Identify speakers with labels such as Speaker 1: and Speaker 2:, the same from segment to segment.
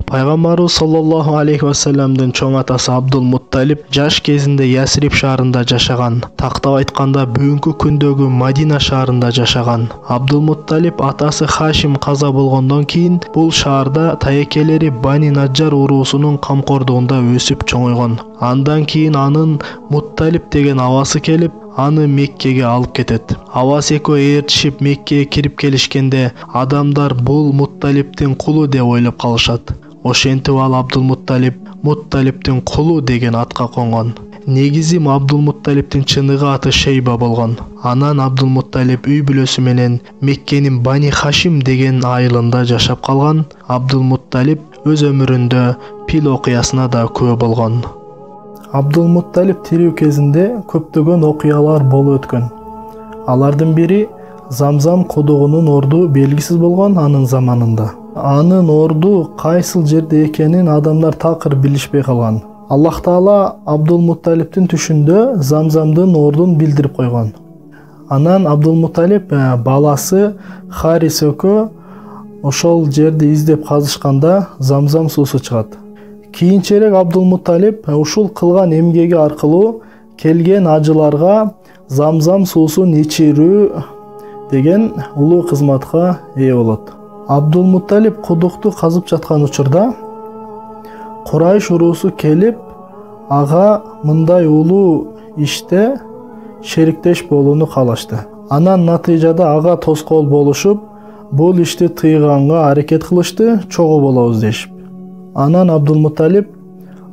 Speaker 1: Пайгамбарыбыз саллаллаху алейхи вассаламдын чоң атасы Абдул-Мутталиб жаш кезинде Ясрип шаарында жашаган. Тактап айтканда бүгүнкү күндөгү Мадина шаарында жашаган. Абдул-Мутталиб атасы Хашим каза болгондон кийин бул шаарда таекелери Бани Наджар уруусунун камкордугунда өсүп чоңойгон. Андан кийин анын Мутталиб деген абасы келип, аны Меккеге алып кетет. Абасы экөө ээрчишип Меккеге кирип келишкенде адамдар бул Мутталибдин кулу деп ойлоп калышат. Ошентип ал Абдул-Мутталиб Мутталибдин кулу деген атка конгон. Негизи Абдул-Мутталибдин чыныгы аты Шейба болгон. Анан Абдул-Мутталиб үй бүлөсү менен Меккенин Бани Хашим деген айылында жашап калган. Абдул-Мутталиб өз өмүрүндө пил окуясына да күбө болгон. Абдул-Мутталиб тирүү кезинде көптөгөн окуялар болуп өткөн. Алардын бири Замзам кудугунун орду белгисиз болгон анын заманында. Анын орду кайсыл жерде экенин адамдар такыр билишпей калган. Аллах Таала Абдул-Мутталибдин түшүндө Замзамдын ордун билдирип койгон. Анан Абдул-Мутталиб баласы Харис экөө ошол жерди издеп казышканда Замзам суусу чыгат. Кийинчерээк Абдул-Мутталиб ушул кылган эмгеги аркылуу келген ажыларга Замзам суусун ичирүү деген улуу кызматка ээ болот. Абдул-Мутталиб кудукту казып жаткан учурда Курайш уруусу келип, ага мындай улуу иште шериктеш болууну каалашты. Анан натыйжада ага тоскоол болушуп, бул ишти тыйганга аракет кылышты, чогуу болобуз дешип. Анан Абдул-Мутталиб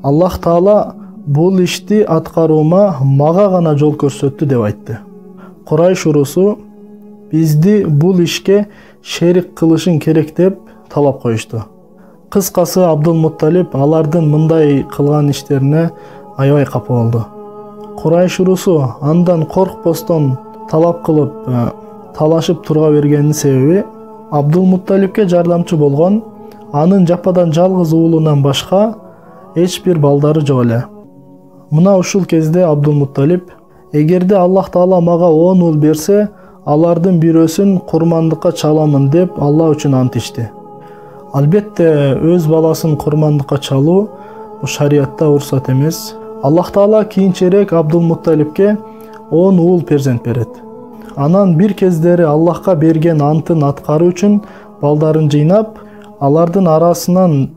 Speaker 1: Аллах Таала бул ишти аткаруума мага гана жол көрсөттү деп айтты. Курайш уруусу бизди бул ишке шерик кылышың керек деп талап коюшту. Кыскасы Абдул-Мутталиб алардын мындай кылган иштерине аябай капа болду. Курайш уруусу андан коркпостон талап кылып талашып турга бергенин себеби Абдул-Мутталибке жардамчы болгон анын жападан жалгыз уулунан башка эч бир балдары жок эле. Мына ушул кезде Абдул-Мутталиб эгерде Аллах Таала мага 10 уул берсе, алардын бирөөсүн курмандыкка чаламын деп Алла үчүн ант ичти. Албетте өз баласын курмандыкка чалуу бул шариятта уруксат эмес. Аллах Таала кийинчерээк Абдул-Мутталибке 10 уул перзент берет. Анан бир кездери Аллахка берген антын аткаруу үчүн балдарын жыйнап, алардын арасынан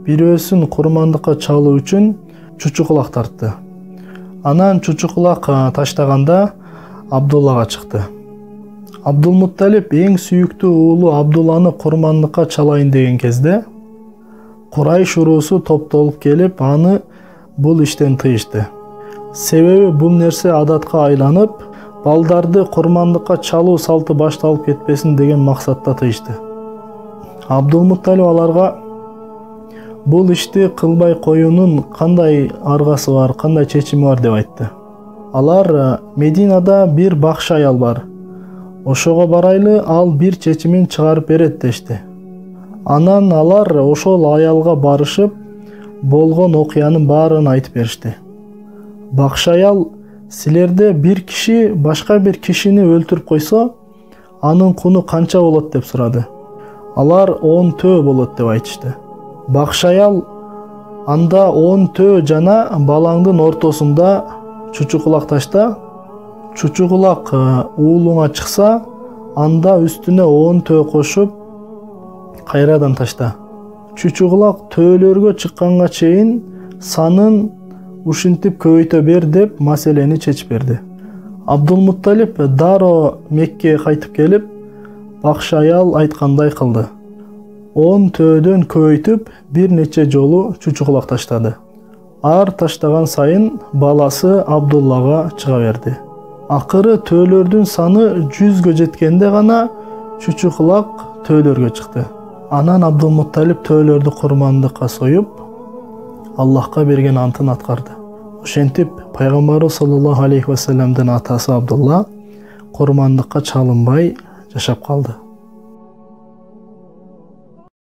Speaker 1: бирөөсүн курмандыкка чалуу үчүн чучукулак тартты. Анан чучукулак таштаганда Абдуллага чыкты. Абдул-Мутталиб эң сүйүктүү уулу Абдулланы курмандыкка чалайын деген кезде Курайш уруусу топтолуп келип, аны бул иштен тыйышты. Себеби бул нерсе адатка айланып, балдарды курмандыкка чалуу салты башталып кетпесин деген максатта тыйышты. Абдул-Мутталиб аларга бул ишти кылбай коюунун кандай аргасы бар, кандай чечими бар деп айтты. Алар Мединада бир бакшы аял бар. Ошого барайлы, ал бир чечимин чыгарып берет дешти. Анан алар ошол аялга барышып, болгон окуянын баарын айтып беришти. Бакшы аял, силерде бир киши башка бир кишини өлтүрүп койсо, анын куну канча болот деп сурады. Алар 10 төө болот деп айтышты. Бакшы аял, анда 10 төө жана балаңдын ортосунда чучукулак ташта, чучукулак уулуңа чыкса, анда үстүнө 10 төө кошуп, кайрадан ташта. Чучукулак төөлөргө чыкканга чейин санын ушинтип көбөйтө бер деп маселени чечип берди. Абдул-Мутталиб дароо Меккеге кайтып келип, бакшы аял айткандай кылды. 10 төөдөн көбөйтүп бир нече жолу чучукулак таштады. Ар таштаган сайын баласы Абдуллага чыга берди. Акыры төөлөрдүн саны 100гө жеткенде гана чучукулак төөлөргө чыкты. Анан Абдул-Мутталиб төөлөрдү курмандыкка союп, Аллахка берген антын аткарды. Ошентип Пайгамбарыбыз саллаллаху алейхи вассаламдын атасы Абдулла курмандыкка чалынбай жашап калды.